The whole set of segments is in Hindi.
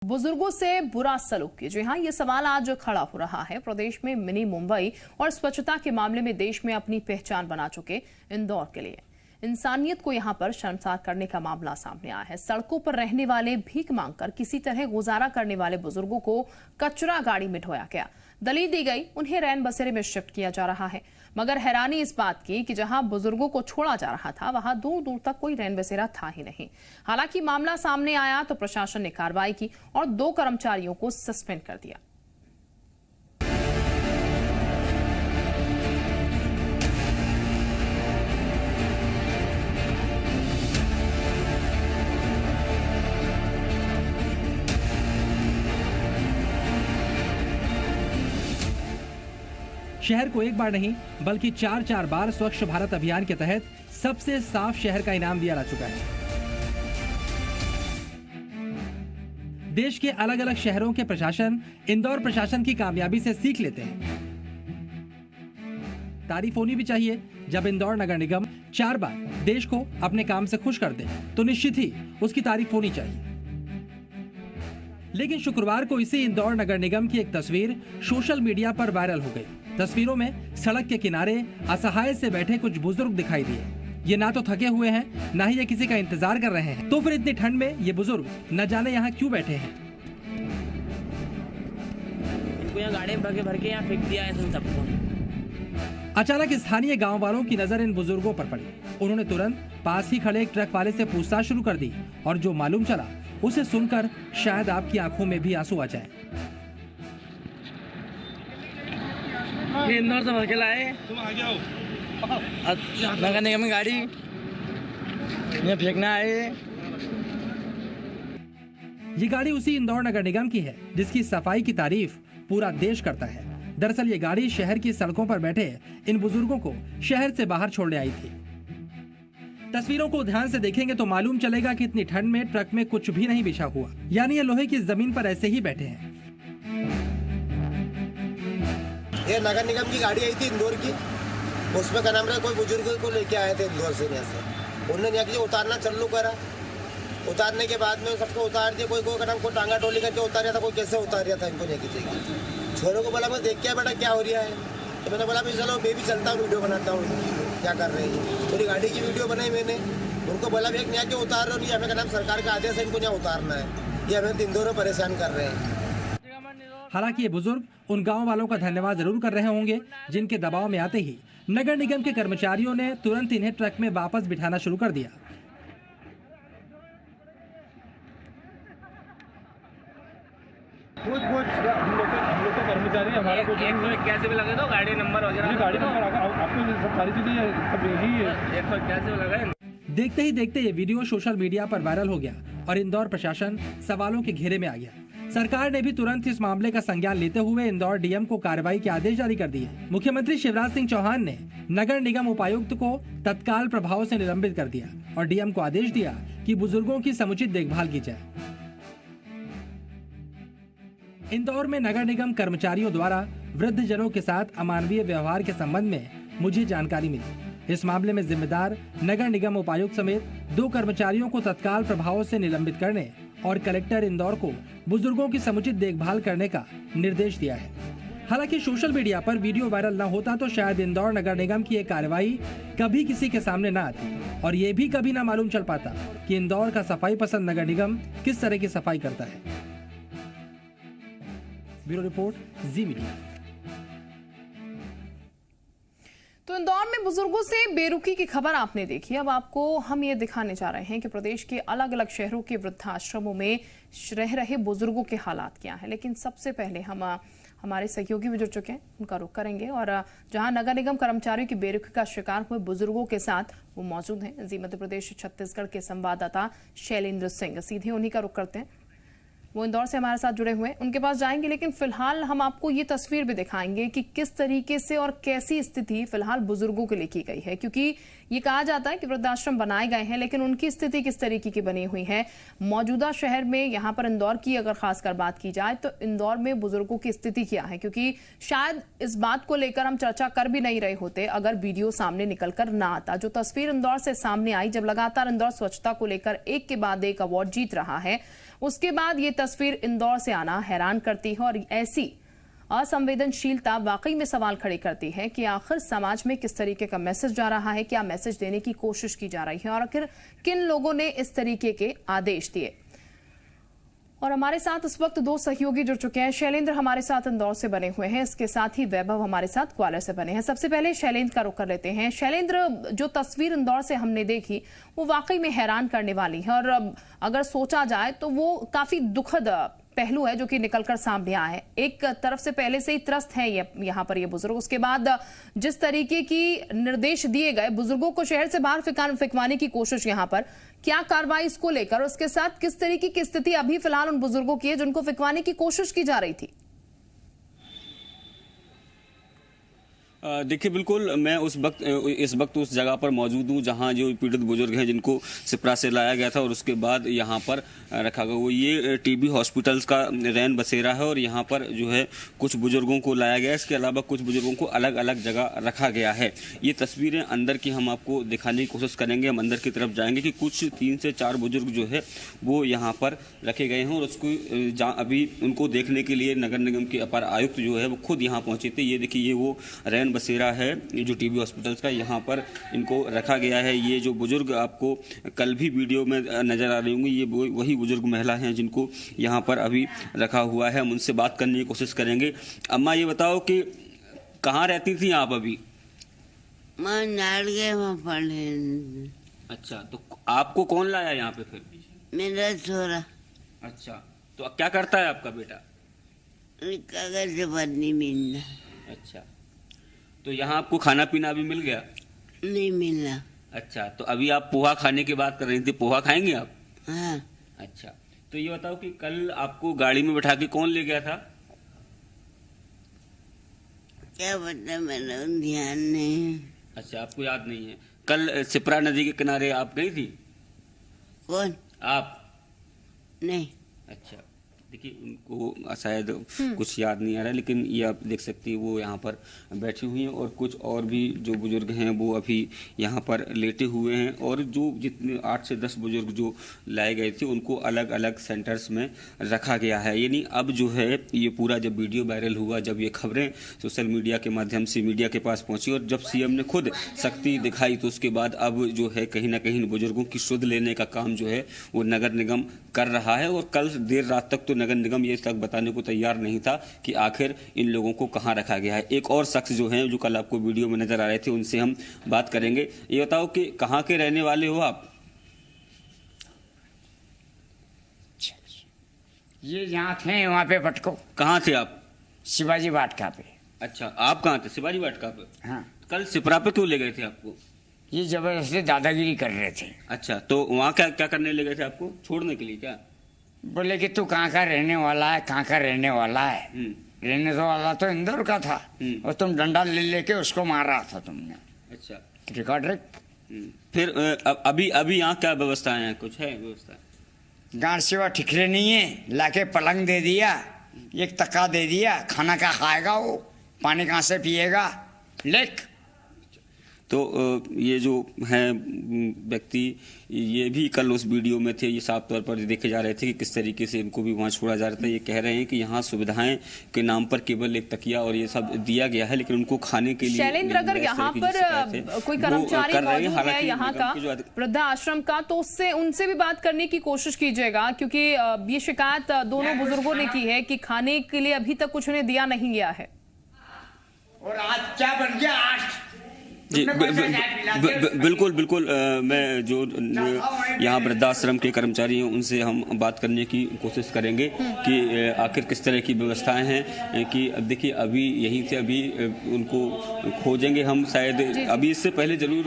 बुजुर्गों से बुरा सलूक की, जी हाँ, ये सवाल आज खड़ा हो रहा है। प्रदेश में मिनी मुंबई और स्वच्छता के मामले में देश में अपनी पहचान बना चुके इंदौर के लिए इंसानियत को यहां पर शर्मसार करने का मामला सामने आया है। सड़कों पर रहने वाले, भीख मांगकर किसी तरह गुजारा करने वाले बुजुर्गों को कचरा गाड़ी में ढोया गया, दलील दी गई, उन्हें रैन बसेरे में शिफ्ट किया जा रहा है। मगर हैरानी इस बात की कि जहां बुजुर्गों को छोड़ा जा रहा था वहां दूर दूर तक कोई रैन बसेरा था ही नहीं। हालांकि मामला सामने आया तो प्रशासन ने कार्रवाई की और 2 कर्मचारियों को सस्पेंड कर दिया। शहर को एक बार नहीं बल्कि 4 बार स्वच्छ भारत अभियान के तहत सबसे साफ शहर का इनाम दिया जा चुका है। देश के अलग अलग शहरों के प्रशासन इंदौर प्रशासन की कामयाबी से सीख लेते हैं। तारीफ होनी भी चाहिए। जब इंदौर नगर निगम 4 बार देश को अपने काम से खुश कर दे तो निश्चित ही उसकी तारीफ होनी चाहिए। लेकिन शुक्रवार को इसी इंदौर नगर निगम की एक तस्वीर सोशल मीडिया पर वायरल हो गई। तस्वीरों में सड़क के किनारे असहाय से बैठे कुछ बुजुर्ग दिखाई दिए। ये ना तो थके हुए हैं, ना ही ये किसी का इंतजार कर रहे हैं। तो फिर इतनी ठंड में ये बुजुर्ग न जाने यहाँ क्यों बैठे हैं। इनको यहाँ गाड़ी में भर के यहाँ फेंक दिया है सबको। अचानक स्थानीय गांव वालों की नजर इन बुजुर्गों पर पड़ी। उन्होंने तुरंत पास ही खड़े एक ट्रक वाले से पूछताछ शुरू कर दी और जो मालूम चला उसे सुनकर शायद आपकी आंखों में भी आंसू आ जाए। ये इंदौर से भर के लाए, तुम आ जाओ। नगर निगम की गाड़ी ये फेंकना है। ये गाड़ी उसी इंदौर नगर निगम की है जिसकी सफाई की तारीफ पूरा देश करता है। दरअसल ये गाड़ी शहर की सड़कों पर बैठे इन बुजुर्गों को शहर से बाहर छोड़ने आई थी। तस्वीरों को ध्यान से देखेंगे तो मालूम चलेगा कि इतनी ठंड में ट्रक में कुछ भी नहीं बिछा हुआ, यानी ये लोहे की जमीन पर ऐसे ही बैठे हैं। ये नगर निगम की गाड़ी आई थी इंदौर की, उसमें क्या नाम रहा, कोई बुजुर्ग को लेके आए थे इंदौर से। यहाँ से उन्होंने यहाँ की उतारना चालू करा। उतारने के बाद में सबको उतार दिया। कोई का नाम को टांगा टोली करके उतार रहा था, कोई कैसे उतार रहा था इनको नहीं की। छोरों को बोला मैं देख के बेटा क्या हो रहा है, तो मैंने बोला चलो मैं भी चलता हूँ, वीडियो बनाता हूँ क्या कर रहे हैं। पूरी गाड़ी की वीडियो बनाई मैंने। उनको बोला भैया यहाँ क्यों उतार रहे हो, नहीं हमें का नाम सरकार का आदेश है, इनको यहाँ उतारना है, ये हमें इंदौर में परेशान कर रहे हैं। हालांकि ये बुजुर्ग उन गांव वालों का धन्यवाद जरूर कर रहे होंगे जिनके दबाव में आते ही नगर निगम के कर्मचारियों ने तुरंत इन्हें ट्रक में वापस बिठाना शुरू कर दिया। कुछ हम लोग तो कर्मचारी हमारा कुछ 181 भी लगे तो गाड़ी नंबर वगैरह, गाड़ी नंबर आपको सब सारी चीजें सब यही है। 181 लगे। देखते ही देखते ये वीडियो सोशल मीडिया पर वायरल हो गया और इंदौर प्रशासन सवालों के घेरे में आ गया। सरकार ने भी तुरंत इस मामले का संज्ञान लेते हुए इंदौर डीएम को कार्रवाई के आदेश जारी कर दिए। मुख्यमंत्री शिवराज सिंह चौहान ने नगर निगम उपायुक्त को तत्काल प्रभाव से निलंबित कर दिया और डीएम को आदेश दिया कि बुजुर्गों की समुचित देखभाल की जाए। इंदौर में नगर निगम कर्मचारियों द्वारा वृद्ध जनों के साथ अमानवीय व्यवहार के संबंध में मुझे जानकारी मिली। इस मामले में जिम्मेदार नगर निगम उपायुक्त समेत 2 कर्मचारियों को तत्काल प्रभाव से निलंबित करने और कलेक्टर इंदौर को बुजुर्गों की समुचित देखभाल करने का निर्देश दिया है। हालांकि सोशल मीडिया पर वीडियो वायरल न होता तो शायद इंदौर नगर निगम की ये कार्रवाई कभी किसी के सामने न आती और ये भी कभी न मालूम चल पाता कि इंदौर का सफाई पसंद नगर निगम किस तरह की सफाई करता है। ब्यूरो रिपोर्ट, जी मीडिया। तो इंदौर में बुजुर्गों से बेरुखी की खबर आपने देखी। अब आपको हम ये दिखाने जा रहे हैं कि प्रदेश के अलग अलग शहरों के वृद्धाश्रमों में रह रहे बुजुर्गों के हालात क्या हैं। लेकिन सबसे पहले हम हमारे सहयोगी भी जुड़ चुके हैं, उनका रुख करेंगे और जहां नगर निगम कर्मचारियों की बेरुखी का शिकार हुए बुजुर्गों के साथ वो मौजूद हैं। जी मध्य प्रदेश छत्तीसगढ़ के संवाददाता शैलेंद्र सिंह, सीधे उन्हीं का रुख करते हैं। वो इंदौर से हमारे साथ जुड़े हुए हैं, उनके पास जाएंगे। लेकिन फिलहाल हम आपको ये तस्वीर भी दिखाएंगे कि किस तरीके से और कैसी स्थिति फिलहाल बुजुर्गों के लिए की गई है, क्योंकि ये कहा जाता है कि वृद्धाश्रम बनाए गए हैं, लेकिन उनकी स्थिति किस तरीके की बनी हुई है मौजूदा शहर में। यहाँ पर इंदौर की अगर खासकर बात की जाए तो इंदौर में बुजुर्गों की स्थिति क्या है, क्योंकि शायद इस बात को लेकर हम चर्चा कर भी नहीं रहे होते अगर वीडियो सामने निकलकर ना आता। जो तस्वीर इंदौर से सामने आई, जब लगातार इंदौर स्वच्छता को लेकर एक के बाद एक अवार्ड जीत रहा है, उसके बाद ये तस्वीर इंदौर से आना हैरान करती है और ऐसी असंवेदनशीलता वाकई में सवाल खड़े करती है कि आखिर समाज में किस तरीके का मैसेज जा रहा है, क्या मैसेज देने की कोशिश की जा रही है और आखिर किन लोगों ने इस तरीके के आदेश दिए। और हमारे साथ इस वक्त दो सहयोगी जुड़ चुके हैं। शैलेंद्र हमारे साथ इंदौर से बने हुए हैं, इसके साथ ही वैभव हमारे साथ ग्वालियर से बने हैं। सबसे पहले शैलेंद्र का रुख कर लेते हैं। शैलेंद्र, जो तस्वीर इंदौर से हमने देखी वो वाकई में हैरान करने वाली है और अगर सोचा जाए तो वो काफी दुखद पहलू है जो कि निकलकर सामने आया है। एक तरफ से पहले से ही त्रस्त है यहाँ पर ये बुजुर्ग, उसके बाद जिस तरीके की निर्देश दिए गए बुजुर्गों को शहर से बाहर फिकवाने की कोशिश, यहाँ पर क्या कार्रवाई इसको लेकर, उसके साथ किस तरीके की स्थिति अभी फिलहाल उन बुजुर्गों की है जिनको फिकवाने की कोशिश की जा रही थी? देखिए, बिल्कुल मैं इस वक्त उस जगह पर मौजूद हूँ जहाँ जो पीड़ित बुजुर्ग हैं जिनको सिपरा से लाया गया था और उसके बाद यहाँ पर रखा गया। वो ये टीबी हॉस्पिटल्स का रैन बसेरा है और यहाँ पर जो है कुछ बुजुर्गों को लाया गया। इसके अलावा कुछ बुजुर्गों को अलग अलग जगह रखा गया है। ये तस्वीरें अंदर की हम आपको दिखाने की कोशिश करेंगे। हम अंदर की तरफ जाएंगे कि कुछ 3 से 4 बुजुर्ग जो है वो यहाँ पर रखे गए हैं और उसको अभी उनको देखने के लिए नगर निगम के अपर आयुक्त जो है वो खुद यहाँ पहुँचे थे। ये देखिए, ये वो रैन बसेरा है जो टीबी हॉस्पिटल्स का, यहाँ पर इनको रखा गया है। ये जो बुजुर्ग आपको कल भी वीडियो में नजर आ रही होंगी, ये वही बुजुर्ग महिला हैं जिनको यहाँ पर अभी रखा हुआ है। हम उनसे बात करने की कोशिश करेंगे। अम्मा, ये बताओ कि कहाँ रहती थी आप अभी? अच्छा, तो आपको कौन लाया यहाँ पे फिर? मेरा छोरा। अच्छा, तो क्या करता है आपका बेटा? कागज से बदनी मिलना। अच्छा, तो यहाँ आपको खाना पीना भी मिल गया? नहीं मिला। अच्छा, तो अभी आप पोहा खाने की बात कर रही थी, पोहा खाएंगे आप? हाँ। अच्छा, तो ये बताओ कि कल आपको गाड़ी में बैठा के कौन ले गया था? क्या पता, मेरा ध्यान नहीं। अच्छा, आपको याद नहीं है। कल सिपरा नदी के किनारे आप गई थी? कौन? आप? नहीं। अच्छा, देखिए, उनको शायद कुछ याद नहीं आ रहा है, लेकिन ये आप देख सकती है वो यहाँ पर बैठी हुई हैं और कुछ और भी जो बुजुर्ग हैं वो अभी यहाँ पर लेटे हुए हैं और जो जितने 8 से 10 बुजुर्ग जो लाए गए थे उनको अलग अलग सेंटर्स में रखा गया है। यानी अब जो है ये पूरा जब वीडियो वायरल हुआ, जब ये खबरें सोशल मीडिया के माध्यम से मीडिया के पास पहुँची और जब सीएम ने खुद सख्ती दिखाई, तो उसके बाद अब जो है कहीं ना कहीं बुजुर्गों की सुध लेने का काम जो है वो नगर निगम कर रहा है। और कल देर रात तक तो नगर निगम ये तक बताने को तैयार नहीं था कि आखिर इन लोगों को कहां रखा गया है। एक और शख्स जो हैं जो कल आपको वीडियो में नजर आ रहे थे, उनसे हम बात करेंगे। ये बताओ कि कहां के रहने वाले हो आप? ये जहाँ थे वहाँ पे पटको। कहाँ थे आप? शिवाजी वाटिका पे। अच्छा, आप कहाँ थे? शिवाजी वाटिका पे। हाँ। कल सिपरा पे क्यों ले गए थे आपको? ये जबरदस्ती दादागिरी कर रहे थे। अच्छा, तो वहाँ क्या क्या करने ले गए थे आपको? छोड़ने के लिए क्या? बोले कि तू कहाँ का रहने वाला है, कहाँ का रहने वाला है। रहने तो वाला तो इंदौर का था और तुम डंडा ले लेके उसको मार रहा था तुमने। अच्छा, रिकॉर्ड। फिर अभी यहाँ क्या व्यवस्था है? कुछ है व्यवस्था? गांठ सेवा ठिकरे नहीं है, लाके पलंग दे दिया, एक तक्का दे दिया, खाना क्या खाएगा वो, पानी कहाँ से पिएगा, लेक। तो ये जो हैं व्यक्ति, ये भी कल उस वीडियो में थे। ये साफ तौर पर देखे जा रहे थे कि किस तरीके से इनको भी वहाँ छोड़ा जा रहा था। ये कह रहे हैं कि यहाँ सुविधाएं के नाम पर केवल एक तकिया और ये सब दिया गया है, लेकिन उनको खाने के लिए। शैलेंद्र, अगर यहाँ पर कोई कर्मचारी मौजूद है यहाँ का वृद्धा आश्रम का, तो उससे उनसे भी बात करने की कोशिश कीजिएगा, क्योंकि ये शिकायत दोनों बुजुर्गों ने की है कि खाने के लिए अभी तक कुछ उन्हें दिया नहीं गया है। और आज क्या बन गया? आज जी बिल्कुल बिल्कुल। मैं जो यहाँ वृद्धाश्रम के कर्मचारी हैं उनसे हम बात करने की कोशिश करेंगे कि आखिर किस तरह की व्यवस्थाएं हैं। कि अब देखिए, अभी यहीं से अभी उनको खोजेंगे हम, शायद अभी इससे पहले जरूर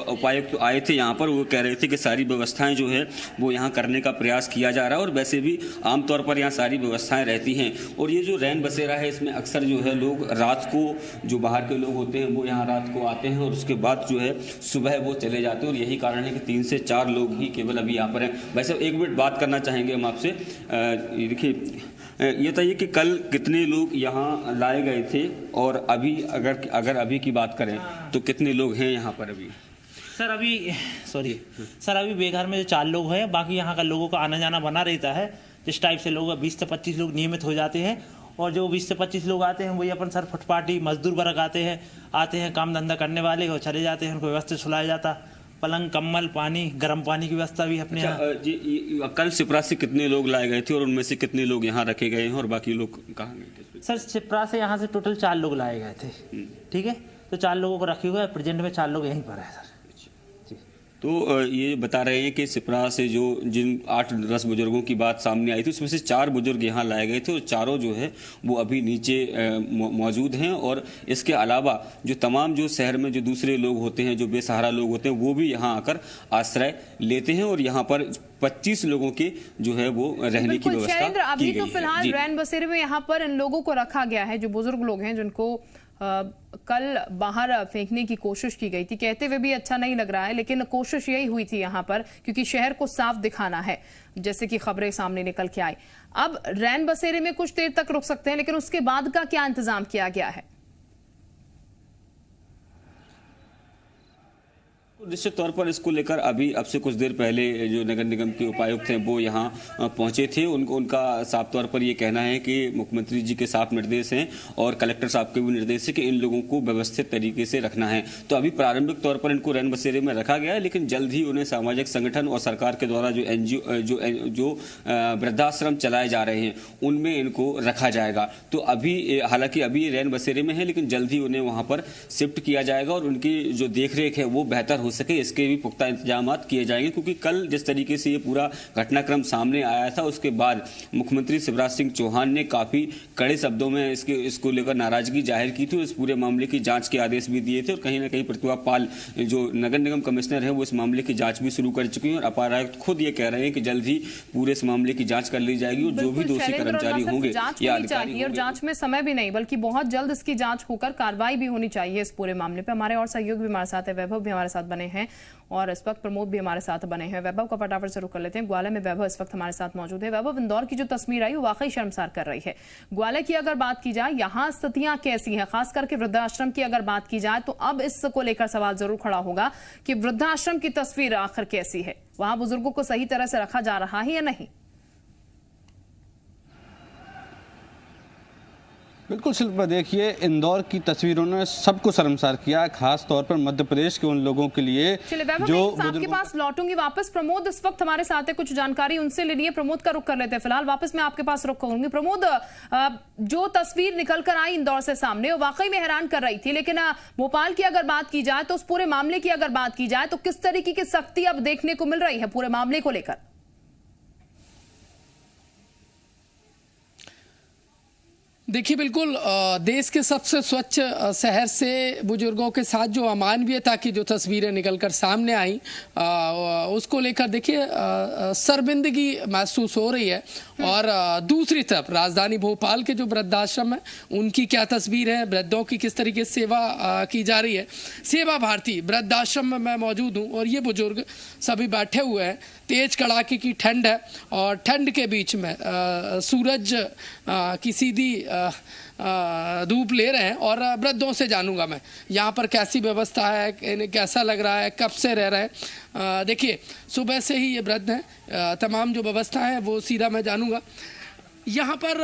उपायुक्त आए थे यहाँ पर। वो कह रहे थे कि सारी व्यवस्थाएं जो है वो यहाँ करने का प्रयास किया जा रहा है और वैसे भी आमतौर पर यहाँ सारी व्यवस्थाएं रहती हैं। और ये जो रैन बसेरा है, इसमें अक्सर जो है लोग रात को, जो बाहर के लोग होते हैं वो यहाँ रात को आते हैं और उसके बाद जो है सुबह वो चले जाते हैं। और यही कारण है कि 3 से 4 लोग ही केवल अभी यहाँ पर हैं। वैसे एक मिनट बात करना चाहेंगे हम आपसे। देखिए, ये बताइए कि कल कितने लोग यहाँ लाए गए थे और अभी अगर अभी की बात करें तो कितने लोग हैं यहाँ पर अभी? सर अभी बेघर में जो 4 लोग हैं, बाकी यहाँ का लोगों का आना जाना बना रहता है। जिस टाइप से लोग 20 से 25 लोग नियमित हो जाते हैं, और जो 20 से 25 लोग आते हैं वही अपन सर फुटपाटी मजदूर वर्ग आते हैं काम धंधा करने वाले और चले जाते हैं, उनको व्यवस्थित सुलाया जाता, पलंग कंबल पानी गर्म पानी की व्यवस्था भी अपने यहाँ। जी, कल सिपरा से कितने लोग लाए गए थे और उनमें से कितने लोग यहाँ रखे गए हैं और बाकी लोग कहाँ गए थे? सर सिपरा से यहाँ से टोटल 4 लोग लाए गए थे, ठीक है, तो 4 लोगों को रखे हुए, प्रेजेंट में 4 लोग यहीं पर है सर। तो ये बता रहे हैं कि सिपरा से जो जिन 8-10 बुजुर्गों की बात सामने आई थी उसमें से 4 बुजुर्ग यहाँ लाए गए थे और चारों जो है वो अभी नीचे मौजूद हैं, और इसके अलावा जो तमाम जो शहर में जो दूसरे लोग होते हैं, जो बेसहारा लोग होते हैं, वो भी यहाँ आकर आश्रय लेते हैं और यहाँ पर 25 लोगों के जो है वो रहने की व्यवस्था की गई है। अभी तो फिलहाल रैन बसेरे में यहाँ पर इन लोगों को रखा गया है, जो बुजुर्ग लोग हैं जिनको कल बाहर फेंकने की कोशिश की गई थी, कहते हुए भी अच्छा नहीं लग रहा है, लेकिन कोशिश यही हुई थी यहाँ पर, क्योंकि शहर को साफ दिखाना है, जैसे कि खबरें सामने निकल के आई। अब रैन बसेरे में कुछ देर तक रुक सकते हैं, लेकिन उसके बाद का क्या इंतजाम किया गया है? निश्चित तौर पर इसको लेकर अभी अब से कुछ देर पहले जो नगर निगम के उपायुक्त हैं वो यहाँ पहुंचे थे। उनका साफ तौर पर ये कहना है कि मुख्यमंत्री जी के साफ निर्देश हैं और कलेक्टर साहब के भी निर्देश है कि इन लोगों को व्यवस्थित तरीके से रखना है। तो अभी प्रारंभिक तौर पर इनको रैन बसेरे में रखा गया है, लेकिन जल्द ही उन्हें सामाजिक संगठन और सरकार के द्वारा जो NGO जो वृद्धाश्रम चलाए जा रहे हैं उनमें इनको रखा जाएगा। तो अभी हालांकि अभी रैन बसेरे में है, लेकिन जल्द ही उन्हें वहाँ पर शिफ्ट किया जाएगा और उनकी जो देखरेख है वो बेहतर हो सके इसके भी पुख्ता इंतजाम किए जाएंगे, क्योंकि कल जिस तरीके से ये पूरा घटनाक्रम सामने आया था उसके बाद मुख्यमंत्री शिवराज सिंह चौहान ने काफी कड़े शब्दों में इसको लेकर नाराजगी जाहिर की थी। इस पूरे मामले की जांच के आदेश भी दिए थे और कहीं ना कहीं प्रतिभा पाल जो नगर निगम कमिश्नर है वो इस मामले की जांच भी शुरू कर चुकी है और अपार आयुक्त खुद ये कह रहे हैं कि जल्द ही पूरे इस मामले की जांच कर ली जाएगी और जो भी दोषी कर्मचारी होंगे या अधिकारी और जांच में समय भी नहीं बल्कि बहुत जल्द इसकी जांच होकर कार्रवाई भी होनी चाहिए इस पूरे मामले पे। हमारे और सहयोगी भी हमारे साथ है, वैभव भी हमारे साथ बने हैं और इस वक्त प्रमोद भी हमारे साथ बने हैं। वैभव का फटाफट से रुक कर लेते हैं। ग्वालियर में वैभव इस वक्त हमारे साथ मौजूद है। वैभव, इंदौर की जो तस्वीर आई वो वाकई शर्मसार कर रही है। ग्वालियर की अगर बात की जाए, यहाँ स्थितियां कैसी हैं, खास करके वृद्धाश्रम की अगर बात की जाए तो अब इसको लेकर सवाल जरूर खड़ा होगा कि वृद्धाश्रम की तस्वीर आखिर कैसी है, वहां बुजुर्गों को सही तरह से रखा जा रहा है या नहीं? बिल्कुल शिल्पा, देखिए इंदौर की तस्वीरों ने सबको शर्मसार किया, खास तौर पर मध्य प्रदेश के उन लोगों के लिए जो आपके पास लौटूंगी वापस। प्रमोद इस वक्त हमारे साथ है, कुछ जानकारी उनसे लेनी है। प्रमोद का रुख कर लेते हैं फिलहाल, वापस मैं आपके पास रुख करूंगी। प्रमोद, जो तस्वीर निकल कर आई इंदौर से सामने वो वाकई में हैरान कर रही थी, लेकिन भोपाल की अगर बात की जाए तो उस पूरे मामले की अगर बात की जाए तो किस तरीके की सख्ती अब देखने को मिल रही है पूरे मामले को लेकर? देखिए, बिल्कुल देश के सबसे स्वच्छ शहर से बुजुर्गों के साथ जो अमानवीयता की जो तस्वीरें निकलकर सामने आई उसको लेकर देखिए शर्मिंदगी महसूस हो रही है। और दूसरी तरफ राजधानी भोपाल के जो वृद्धाश्रम है उनकी क्या तस्वीर है, वृद्धों की किस तरीके से सेवा की जा रही है। सेवा भारती वृद्धाश्रम में मैं मौजूद हूँ और ये बुजुर्ग सभी बैठे हुए हैं। तेज कड़ाके की ठंड है और ठंड के बीच में सूरज की सीधी धूप ले रहे हैं और वृद्धों से जानूंगा मैं यहाँ पर कैसी व्यवस्था है, इन्हें कैसा लग रहा है, कब से रह रहे हैं। देखिए, सुबह से ही ये वृद्ध हैं, तमाम जो व्यवस्था है वो सीधा मैं जानूंगा। यहाँ पर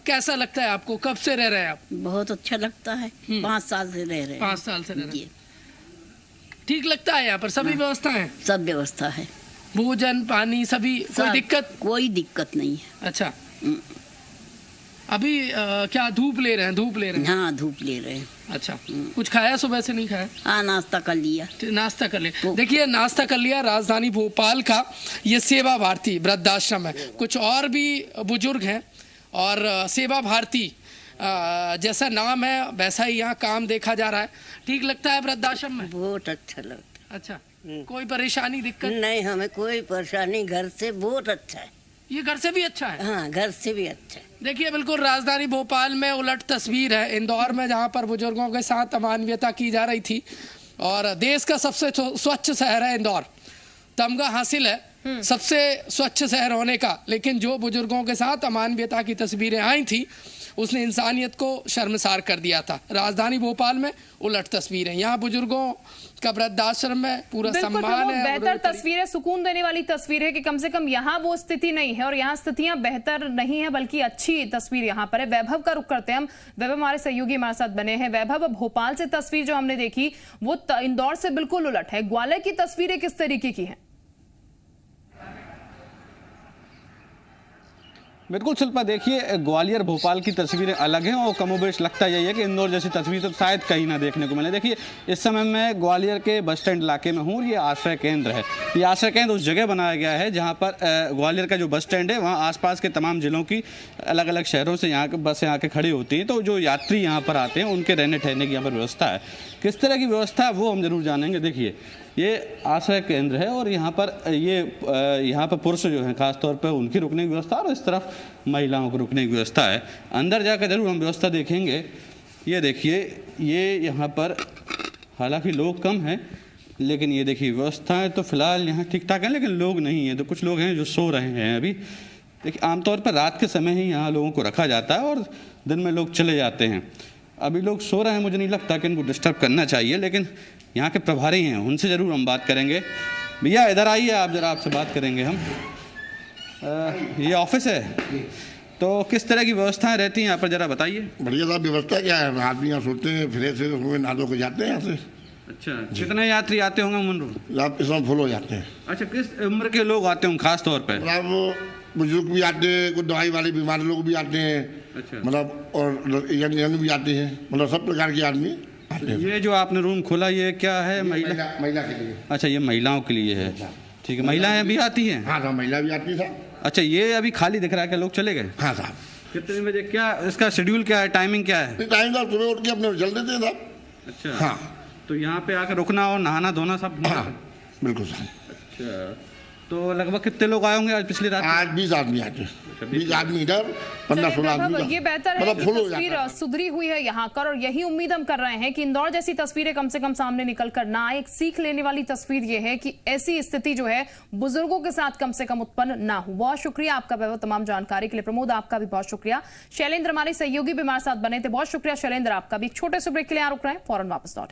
कैसा लगता है आपको, कब से रह रहे हैं आप? बहुत अच्छा लगता है, 5 साल से रह रहे हैं। 5 साल से रह रहे हैं, ठीक लगता है? यहाँ पर सभी व्यवस्था है? सब व्यवस्था है, भोजन पानी सभी, कोई दिक्कत? कोई दिक्कत नहीं है। अच्छा, अभी क्या धूप ले रहे हैं? धूप ले रहे हैं? हाँ, धूप ले रहे हैं। अच्छा, कुछ खाया सुबह से? नहीं खाया? हाँ, नाश्ता कर लिया। नाश्ता कर लिया। देखिए, नाश्ता कर लिया। राजधानी भोपाल का ये सेवा भारती वृद्धाश्रम है। कुछ और भी बुजुर्ग हैं और सेवा भारती जैसा नाम है वैसा ही यहाँ काम देखा जा रहा है। ठीक लगता है वृद्धाश्रम में? बहुत अच्छा लगता है। अच्छा, कोई परेशानी दिक्कत नहीं? हमें कोई परेशानी, घर से बहुत अच्छा है। ये घर से भी अच्छा है? हाँ, घर से भी अच्छा है। देखिए, बिल्कुल राजधानी भोपाल में उलट तस्वीर है। इंदौर में जहाँ पर बुजुर्गों के साथ अमानवीयता की जा रही थी और देश का सबसे स्वच्छ शहर है इंदौर, तमगा हासिल है सबसे स्वच्छ शहर होने का, लेकिन जो बुजुर्गों के साथ अमानवीयता की तस्वीरें आई थी उसने इंसानियत को शर्मसार कर दिया था। राजधानी भोपाल में उलट तस्वीरें, यहाँ बुजुर्गों का वृद्धाश्रम में पूरा सम्मान है। बेहतर तस्वीर है, सुकून देने वाली तस्वीर है कि कम से कम यहाँ वो स्थिति नहीं है और यहाँ स्थितियां बेहतर नहीं है बल्कि अच्छी तस्वीर यहाँ पर है। वैभव का रुख करते हैं हम। वैभव हमारे सहयोगी हमारे साथ बने हैं। वैभव, भोपाल से तस्वीर जो हमने देखी वो इंदौर से बिल्कुल उलट है। ग्वालियर की तस्वीरें किस तरीके की है? बिल्कुल शिल्पा, देखिए ग्वालियर भोपाल की तस्वीरें अलग हैं और कमोबेश लगता यही है कि इंदौर जैसी तस्वीर तो शायद कहीं ना देखने को मिले। देखिए इस समय मैं ग्वालियर के बस स्टैंड इलाके में हूँ। ये आश्रय केंद्र है। ये आश्रय केंद्र उस जगह बनाया गया है जहाँ पर ग्वालियर का जो बस स्टैंड है वहाँ आसपास के तमाम जिलों की अलग अलग शहरों से यहाँ बसें आके खड़ी होती हैं। तो जो यात्री यहाँ पर आते हैं उनके रहने ठहरने की यहाँ पर व्यवस्था है। किस तरह की व्यवस्था है वो हम जरूर जानेंगे। देखिए ये आश्रय केंद्र है और यहाँ पर पुरुष जो हैं खासतौर पर उनकी रुकने की व्यवस्था और इस तरफ महिलाओं को रुकने की व्यवस्था है। अंदर जाकर जरूर हम व्यवस्था देखेंगे। ये देखिए ये यहाँ पर हालांकि लोग कम हैं लेकिन ये देखिए व्यवस्थाएं तो फिलहाल यहाँ ठीक ठाक हैं, लेकिन लोग नहीं हैं। तो कुछ लोग हैं जो सो रहे हैं अभी। देखिए आमतौर पर रात के समय ही यहाँ लोगों को रखा जाता है और दिन में लोग चले जाते हैं। अभी लोग सो रहे हैं, मुझे नहीं लगता कि इनको डिस्टर्ब करना चाहिए, लेकिन यहाँ के प्रभारी हैं उनसे ज़रूर हम बात करेंगे। भैया इधर आइए, आप ज़रा आपसे बात करेंगे हम। ये ऑफिस है, तो किस तरह की व्यवस्थाएं रहती हैं यहाँ पर, ज़रा बताइए। बढ़िया साहब, व्यवस्था क्या है, आदमी यहाँ सोते हैं, फ्रेश हुए नहा धो के जाते हैं यहाँ से। अच्छा, कितने यात्री आते होंगे मुंडू? आप इस समय फुल हो जाते हैं। अच्छा, किस उम्र के लोग आते होंगे खास तौर पर? मतलब बुजुर्ग भी आते हैं, कुछ दवाई वाले बीमार लोग भी आते हैं। अच्छा, मतलब और यंग भी आते हैं, मतलब सब प्रकार के आदमी आते हैं। ये जो आपने रूम खोला ये क्या है? महिला के लिए। अच्छा, ये महिलाओं के लिए है। ठीक है, महिलाएं भी आती हैं? हाँ साहब, महिला भी आती है साहब। अच्छा, ये अभी खाली दिख रहा है, क्या लोग चले गए? हाँ साहब। कितने बजे, क्या इसका शेड्यूल क्या है, टाइमिंग क्या है? टाइम साहब सुबह उठ के अपने चल देते हैं साहब। अच्छा हाँ, तो यहाँ पे आकर रुकना और नहाना धोना सब? हाँ बिल्कुल साहब। अच्छा, तो लगभग कितने लोग आए होंगे आज पिछली रात? आज 20 आदमी आते हैं। 20 आदमी इधर, 15-16 आदमी। ये बेहतर है कि तस्वीर सुधरी हुई है यहाँ कर और यही उम्मीद हम कर रहे हैं कि इंदौर जैसी तस्वीरें कम से कम सामने निकल कर ना आए। एक सीख लेने वाली तस्वीर ये है कि ऐसी स्थिति जो है बुजुर्गों के साथ कम से कम उत्पन्न ना हो। बहुत शुक्रिया आपका वैभव तमाम जानकारी के लिए। प्रमोद आपका भी बहुत शुक्रिया। शैलेंद्र हमारे सहयोगी भी हमारे साथ बने थे, बहुत शुक्रिया शैलेंद्र आपका भी। एक छोटे से ब्रेक के लिए यहाँ रुक रहे हैं, फौरन वापस लौटेंगे।